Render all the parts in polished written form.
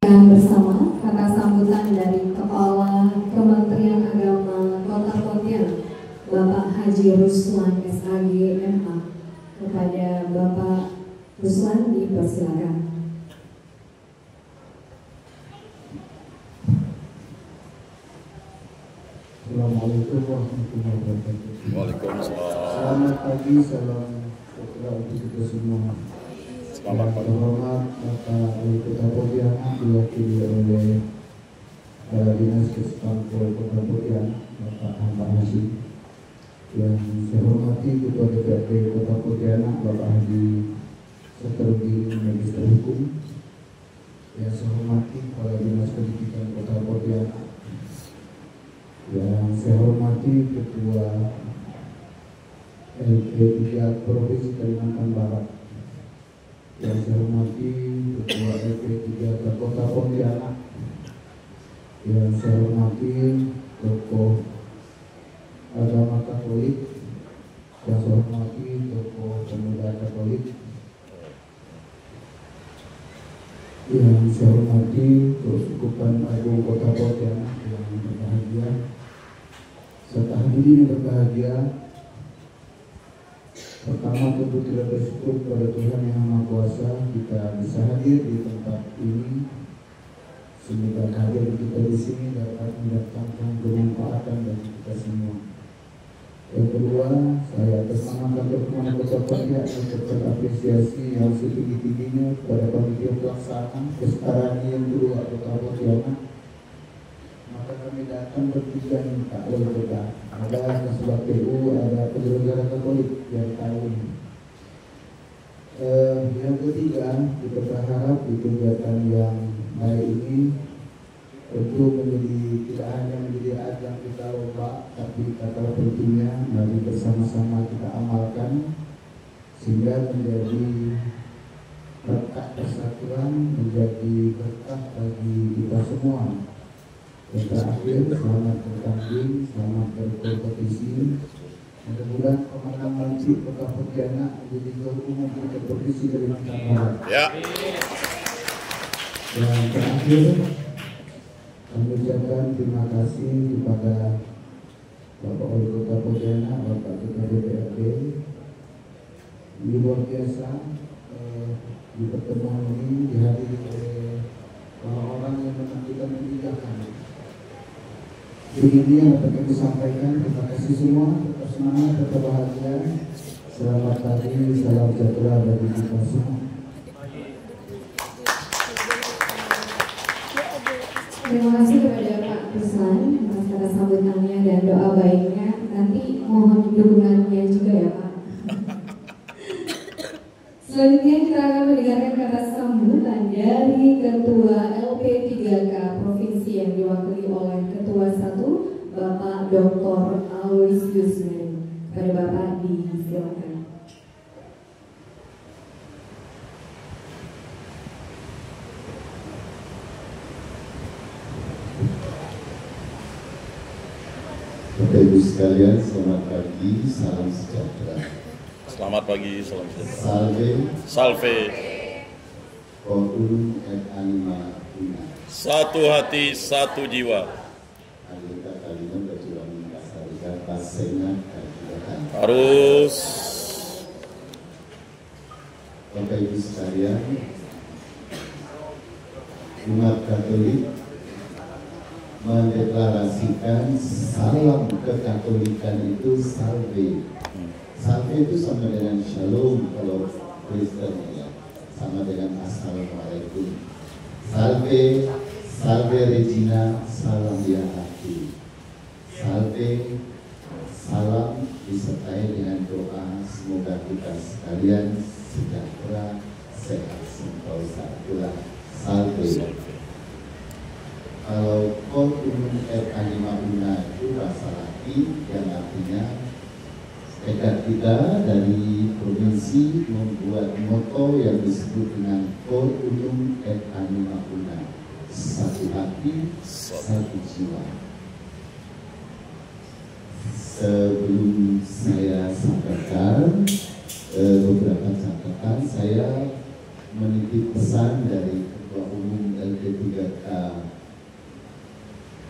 silakan bersama kata sambutan dari Kepala Kementerian Agama Kota Pontianak, Bapak Haji Ruslan SAG MA. Kepada Bapak Ruslan dipersilakan. Assalamualaikum warahmatullahi wabarakatuh. Waalaikumsalam. Selamat pagi, salam sejahtera untuk kita semua. Selamat pagi. Terhormat Bapak Wali Kota Pontianak diwakili oleh Kepala Dinas Kesbangpol Kota Pontianak Bapak Ahmad Hasyim. Yang saya hormati Ketua DPRD Kota Pontianak Bapak Haji Satarudin Magister Hukum. Yang saya hormati Kepala Dinas Pendidikan Kota Pontianak. Yang saya hormati Ketua LP3 Provinsi Kalimantan Barat. Yang saya hormati Ketua LP3 Kota Pontianak. Yang saya hormati tokoh agama Katolik. Yang saya hormati tokoh pemuda Katolik. Yang saya hormati Keuskupan Agung Kota Pontianak yang berbahagia, serta hadirin yang berbahagia. Pertama tentu tidak bersyukur kepada Tuhan Yang Maha Kuasa kita bisa hadir di tempat ini. Semoga kehadiran kita di sini dapat mendatangkan kemanfaatan bagi kita semua. Yang kedua, saya atas nama kantor Kemana Kota Pontianak mengucapkan apresiasi yang setinggi-tingginya kepada panitia pelaksana kesetaraan yang kedua Kota Pontianak. Maka kami datang bertujuan tak boleh berbeda. Ada Kasubag PU, ada penyelenggara Katolik yang tahu. Yang ketiga, kita berharap di kegiatan yang hari ini tentu tidak hanya menjadi ajang kita lomba, tapi kata pentingnya mari bersama-sama kita amalkan sehingga menjadi berkah persatuan, menjadi berkah bagi kita semua. Yang terakhir, selamat bertanding, selamat berkompetisi. Mudah-mudahan pemenang nanti Kota Pontianak menjadi juara umum kompetisi Kalimantan Barat. Ya. Yang terakhir, kami ucapkan terima kasih kepada Bapak Wali Kota Pontianak, Bapak Ketua DPRD. Ini luar biasa di pertemuan ini dihadiri oleh orang-orang yang menentukan kebijakan. Ini yang dapat kami sampaikan. Terima kasih semua. Tetap semangat, tetap bahagia. Selamat pagi, salam sejahtera bagi kita semua. Terima kasih kepada Pak Ruslan atas kata sambutannya dan doa baiknya. Nanti mohon dukungannya juga ya Pak. Selanjutnya kita akan mendengarkan kata sambutan dari Ketua LP3K Provinsi yang diwakili oleh Ketua 1 Bapak Dr. Aloysius Mary. Pada Bapak disilakan. Bapak Ibu sekalian, selamat pagi, salam sejahtera. Selamat pagi, salam sejahtera. Salve, Salve. Forum et Anima Una. Satu hati, satu jiwa. Anggota kalian berjuang mengkasarikan pasengan dan kegiatan. Harus. Bapak Ibu sekalian, umat Katolik mendeklarasikan salam kekatolikan itu salve. Salve itu sama dengan shalom kalau Kristen ya, sama dengan assalamualaikum. Salve, salve Regina, salam ya hati. Salve, salam disertai dengan doa semoga kita sekalian sejahtera, sehat, sentosa. Itulah salve. Kalau Forum et Anima Una itu bahasa Latin yang artinya tekad kita dari provinsi membuat moto yang disebut dengan Forum et Anima Una, satu hati, satu jiwa. Sebelum saya sampaikan beberapa catatan, saya menitip pesan dari Ketua Umum LP3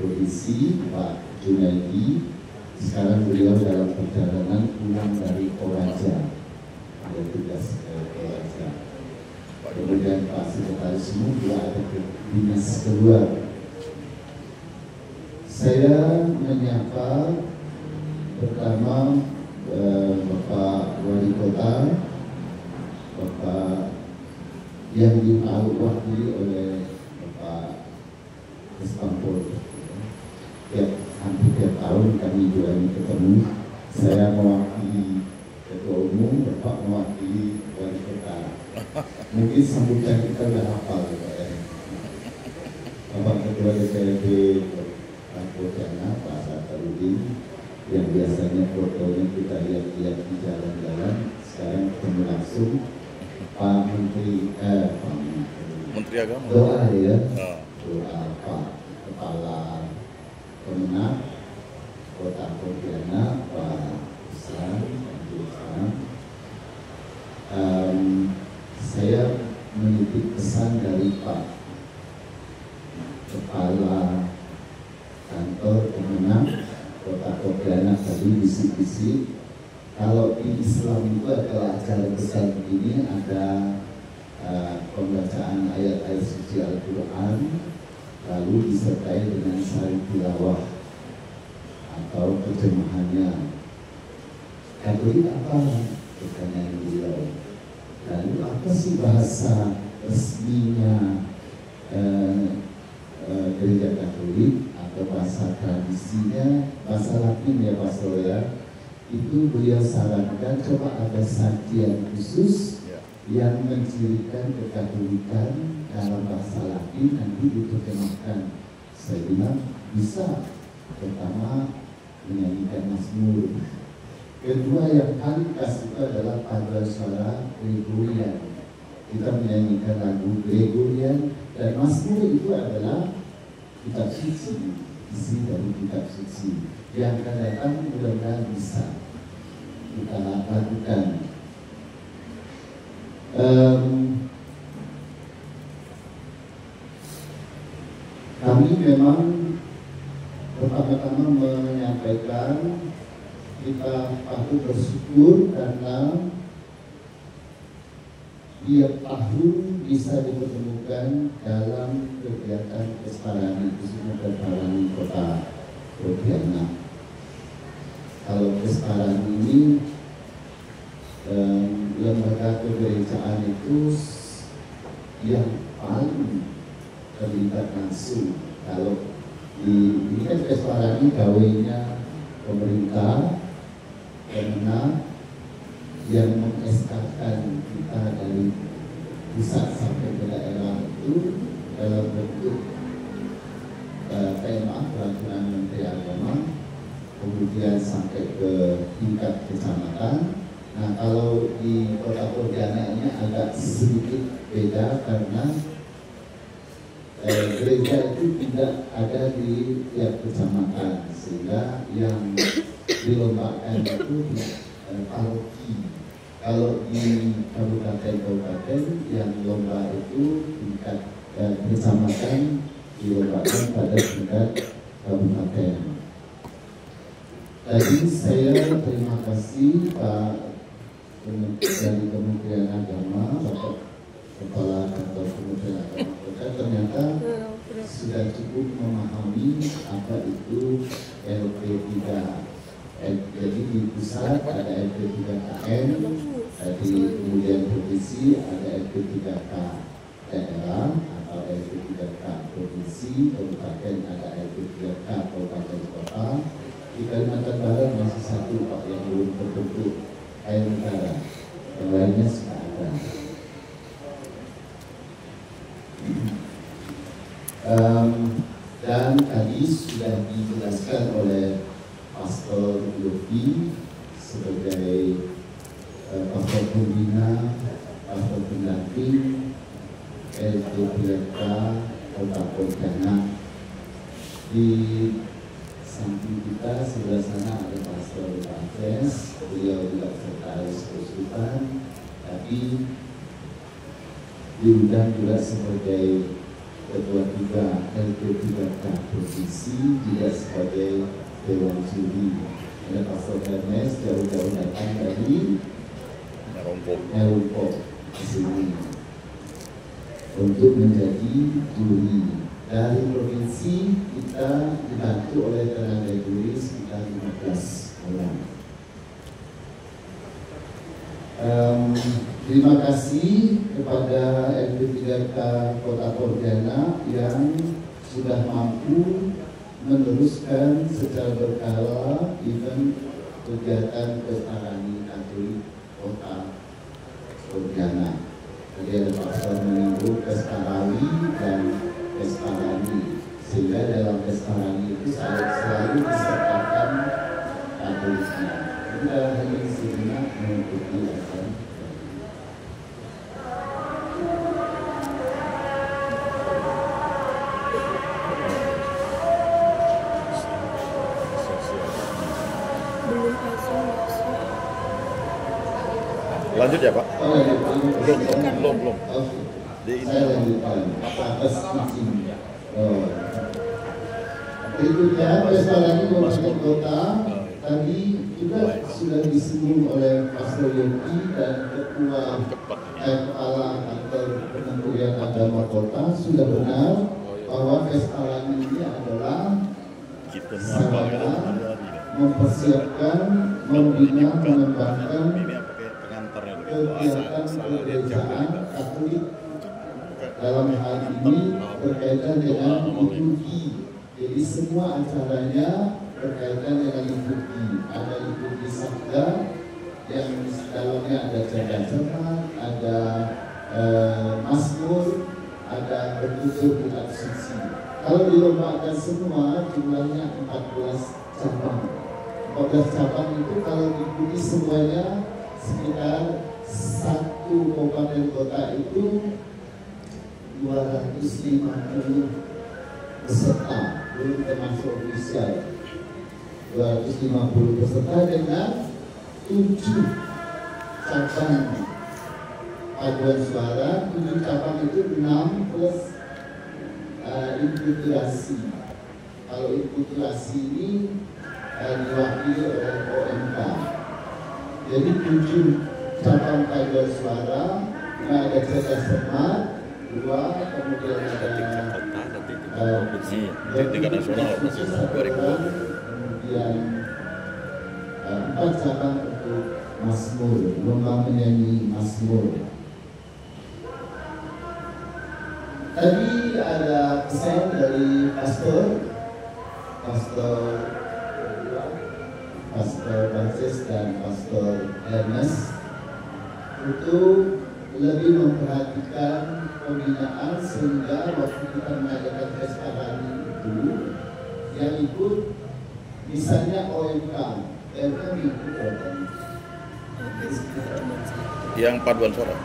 Provinsi Pak Junaidi. Sekarang beliau dalam perjalanan pulang dari Toraja, ada tugas ke Toraja. Kemudian Pak Sekretaris Umum juga ada ke dinas keluar. Saya menyapa pertama Bapak Wali Kota, Bapak yang diwakili oleh Bapak Kespampol. Ya, hampir tiap tahun kami juga ini ketemu. Saya mewakili Ketua Umum, Bapak mewakili Wali Kota. Mungkin sambutan kita udah hafal ya. Bapak Ketua DPRD Pontianak, Pak Satarudin, yang biasanya fotonya kita lihat-lihat di jalan-jalan, sekarang ketemu langsung. Pak Menteri Agama. Doa ya, doa Pak Kepala Kemenang Kota Pontianak, Pak Islam. Saya menitip pesan dari Pak Kepala Kantor Kemenang Kota Pontianak tadi bisik-bisik. Kalau di Islam itu adalah acara besar begini, ada pembacaan ayat-ayat suci Al-Quran, lalu disertai dengan sari tilawah atau terjemahannya. Katolik apa? Pertanyaan beliau. Lalu apa sih bahasa resminya gereja Katolik atau bahasa tradisinya? Bahasa Latin ya Pak Soya. Itu beliau sarankan coba ada sajian khusus yang mencirikan kekatolikan dalam bahasa Latin, nanti diterjemahkan. Saya bilang bisa. Pertama menyanyikan Mazmur. Kedua yang paling khas itu adalah paduan suara Gregorian. Kita menyanyikan lagu Gregorian, dan Mazmur itu adalah kitab suci, isi dari kitab suci. Yang akan datang mudah-mudahan bisa kita lakukan. Kami memang pertama-tama menyampaikan kita patut bersyukur karena tiap tahun bisa dipertemukan dalam kegiatan Kesparani, khususnya Kesparani Kota Pontianak. Kalau Kesparani ini lembaga kegerejaan itu yang paling terlibat langsung. Kalau ini kan Kesparani gawainya pemerintah, Kemenang yang mengeskakan kita dari pusat sampai ke daerah itu dalam bentuk tema peraturan Menteri Agama, kemudian sampai ke tingkat kecamatan. Nah, kalau di Kota Pontianak ini agak sedikit beda karena gereja itu tidak ada di tiap kecamatan, sehingga yang dilombakan itu paroki. Kalau di kabupaten-kabupaten yang lomba itu tingkat kecamatan dilombakan pada tingkat kabupaten. Tadi saya terima kasih Pak dari Kementerian Agama, Bapak Kepala Kantor Kementerian Agama Kota, ternyata sudah cukup memahami apa itu LP3. Jadi di pusat ada LP3KN, kemudian provinsi ada LP3K daerah atau LP3K provinsi, kabupaten ada LP3K kabupaten kota. Di Kalimantan Barat masih satu Pak yang belum terbentuk, Air Utara, yang lainnya sudah ada. Dan tadi sudah dijelaskan oleh Pastor Yofi sebagai pastor pembina, pastor pendamping LP3K Kota Pontianak. Di samping kita sebelah sana ada Pastor Pantes, beliau juga sekretaris keuskupan, tapi diundang juga sebagai Ketua 3 LP3K Provinsi, juga sebagai Dewan Juri. Ada Pastor Ernest jauh-jauh datang dari Elpo ke sini untuk menjadi juri. Dari provinsi kita dibantu oleh tenaga juri sekitar 15 orang. Terima kasih kepada LP3K Kota Pontianak yang sudah mampu meneruskan secara berkala event kegiatan Pesta Rani Katolik Kota Pontianak. Tadi ada pastor menyinggung Pesta Rani dan Pesta Rani, sehingga dalam Pesta Rani itu selalu disertakan Katoliknya. Kita hanya sejenak mengikuti acara. Lanjut ya Pak? Belum. Saya lanjutkan atas izin. Berikutnya Pesta Rani Kabupaten Kota tadi juga sudah disinggung oleh Pastor Yogi dan Ketua Kepala Kantor Kementerian Agama Kota. Sudah benar bahwa Pesta Rani ini adalah sarana mempersiapkan, membina, mengembangkan kegiatan kegerejaan Katolik, dalam hal ini berkaitan dengan liturgi. Jadi semua acaranya berkaitan dengan liturgi. Ada liturgi sabda yang di dalamnya ada cerdas-cerdas, ada mazmur, ada bertutur kitab suci. Kalau dilombakan semua jumlahnya 14 cabang. 14 cabang itu kalau diikuti semuanya sekitar satu kabupaten kota itu 250 peserta, belum termasuk ofisial. 250 peserta dengan 7 cabang paduan suara. 7 cabang itu 6 plus inkulturasi. Kalau inkulturasi ini diwakili oleh OMK. Jadi 7 cabang paduan suara, ada cerdas cermat, 2, kemudian ada tingkat nasional masih 2000. Kemudian 4 cabang untuk mazmur, lomba menyanyi mazmur. Tadi ada pesan dari Pastor Francis dan Pastor Ernest untuk lebih memperhatikan pembinaan, sehingga waktu kita mengadakan Pesta Rani itu yang ikut misalnya OMK ikut yang paduan suara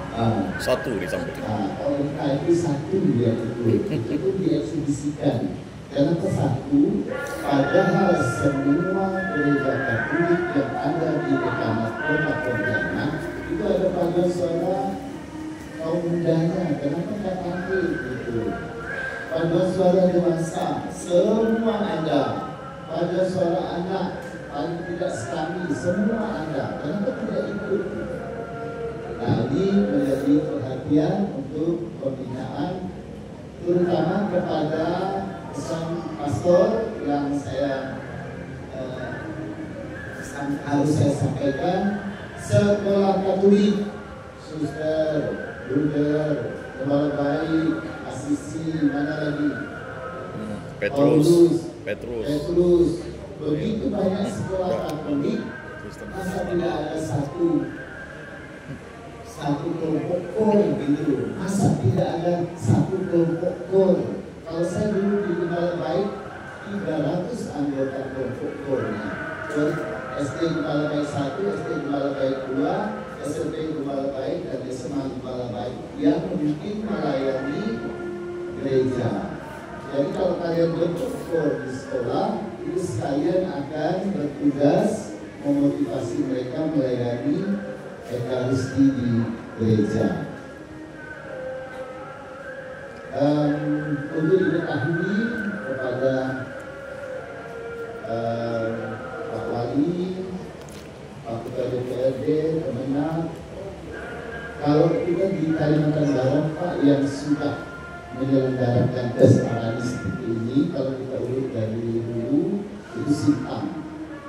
satu disampaikan. OMK itu satu yang itu dieksibisikan. Kenapa satu? Padahal semua gereja Katolik yang ada di Dekamat Kota Pontianak itu ada paduan suara kaum mudanya. Kenapa nggak tampil gitu? Paduan suara dewasa semua ada. Paduan suara anak paling tidak sekali semua ada. Kenapa tidak ikut? Nah, ini menjadi perhatian untuk pembinaan, terutama kepada pesan pastor yang harus saya sampaikan. Sekolah Katolik, suster, bruder, gembala baik, asisi, mana lagi? Petrus. Begitu banyak sekolah Katolik, masa tidak ada satu kelompok kor gitu? Masa tidak ada satu kelompok kor? Kalau saya dulu di Gembala Baik 300 anggota kelompok kornya. SD Gembala Baik 1, SD Gembala Baik 2, SMP Gembala Baik dan SMA Gembala Baik yang mungkin melayani gereja. Jadi kalau kalian bentuk kor di sekolah, itu sekalian akan bertugas memotivasi mereka melayani Ekaristi di gereja. Untuk diketahui kepada Pak Wali, Pak Ketua DPRD, Kemenak, kalau kita di Kalimantan Barat Pak yang sudah menyelenggarakan tes parani seperti ini, kalau kita urut dari dulu itu Sintang.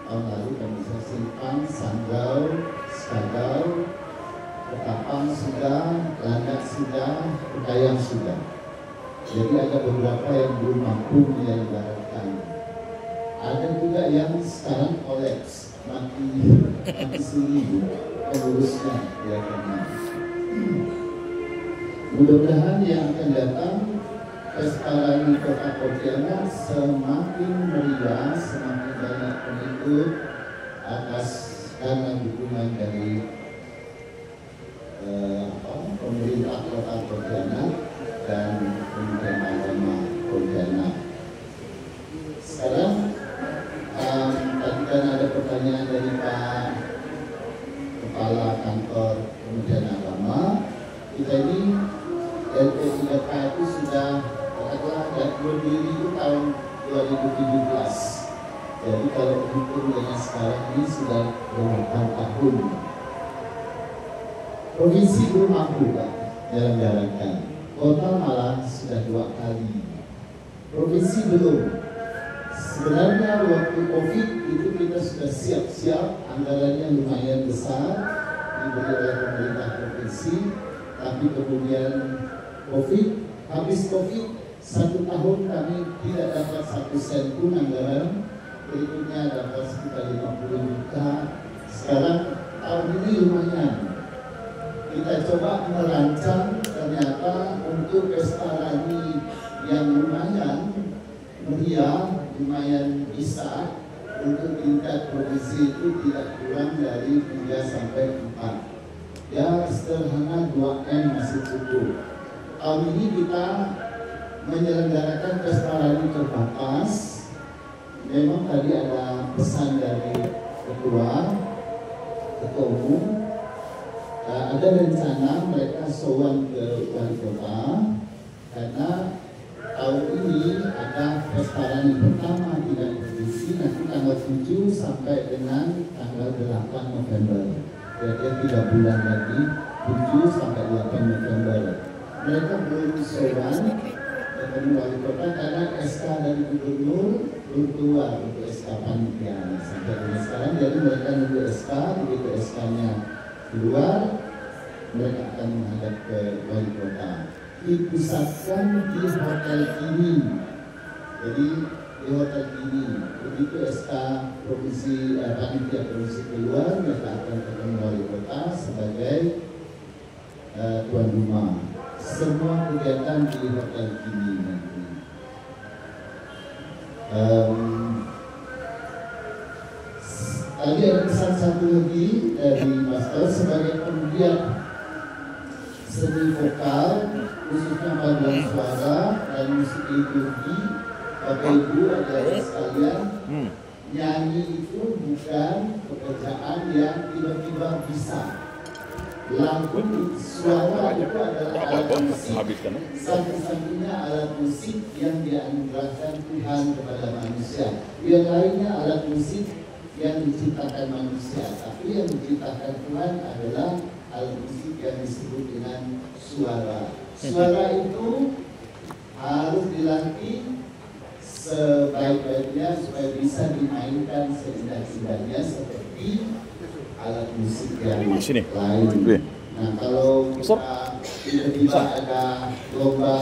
Tahun lalu kami bisa Sintang, Sanggau, Skadau, Ketapang sudah, Landak sudah, Pekayang sudah. Jadi ada beberapa yang belum mampu menyelenggarakan. Ada juga yang sekarang kolaps, mati sulit pengurusnya ya karena. Mudah-mudahan yang akan datang pesta parani Kota Pontianak semakin meriah, semakin banyak pengikut atas karena dukungan dari pemerintah Kota Pontianak dan Kementerian Agama Pontianak. Sekarang tadi kan ada pertanyaan dari Pak Kepala Kantor Kementerian Agama. Kita ini LP3K itu sudah berdiri itu tahun 2017. Jadi kalau hitung dengan sekarang ini sudah 8 tahun. Provinsi belum mampu Pak jalan-jalankan. Kota malah sudah 2 kali. Provinsi belum. Sebenarnya waktu COVID itu kita sudah siap-siap, anggarannya lumayan besar diberi oleh pemerintah provinsi, tapi kemudian COVID, habis COVID 1 tahun kami tidak dapat 1 sen pun anggaran, berikutnya dapat sekitar 50 juta. Sekarang tahun ini lumayan. Kita coba merancang ternyata untuk pesta parani yang lumayan meriah, lumayan bisa untuk tingkat provinsi itu tidak kurang dari 3 sampai 4. Ya sederhana 2M masih cukup. Tahun ini kita menyelenggarakan pesta parani terbatas. Memang tadi ada pesan dari ketua umum. Ada rencana mereka sowan ke wali kota karena tahun ini ada pesta parani pertama tidak provinsi nanti tanggal 7 sampai dengan tanggal 8 November. Kira-kira 3 bulan lagi, 7 sampai 8 November. Mereka belum sowan ketemu wali kota karena SK dari gubernur belum keluar untuk SK panitia sampai dengan sekarang. Jadi mereka nunggu SK, begitu SK-nya keluar, mereka akan menghadap ke wali kota. Dipusatkan di hotel ini. Jadi di hotel ini, begitu SK provinsi panitia provinsi keluar, mereka akan ketemu wali kota sebagai tuan rumah. Semua kegiatan di hotel ini nanti. Tadi ada pesan satu lagi dari Master sebagai penggiat seni vokal khususnya paduan suara dan musik liturgi. Bapak Ibu adik-adik sekalian, nyanyi itu bukan pekerjaan yang tiba-tiba bisa. Lagu suara itu adalah alat musik, satu-satunya alat musik yang dianugerahkan Tuhan kepada manusia. Yang lainnya alat musik yang diciptakan manusia, tapi yang diciptakan Tuhan adalah alat musik yang disebut dengan suara. Suara itu harus dilatih sebaik-baiknya supaya bisa dimainkan seindah-indahnya seperti alat musik yang lain. Nah kalau tiba-tiba ada lomba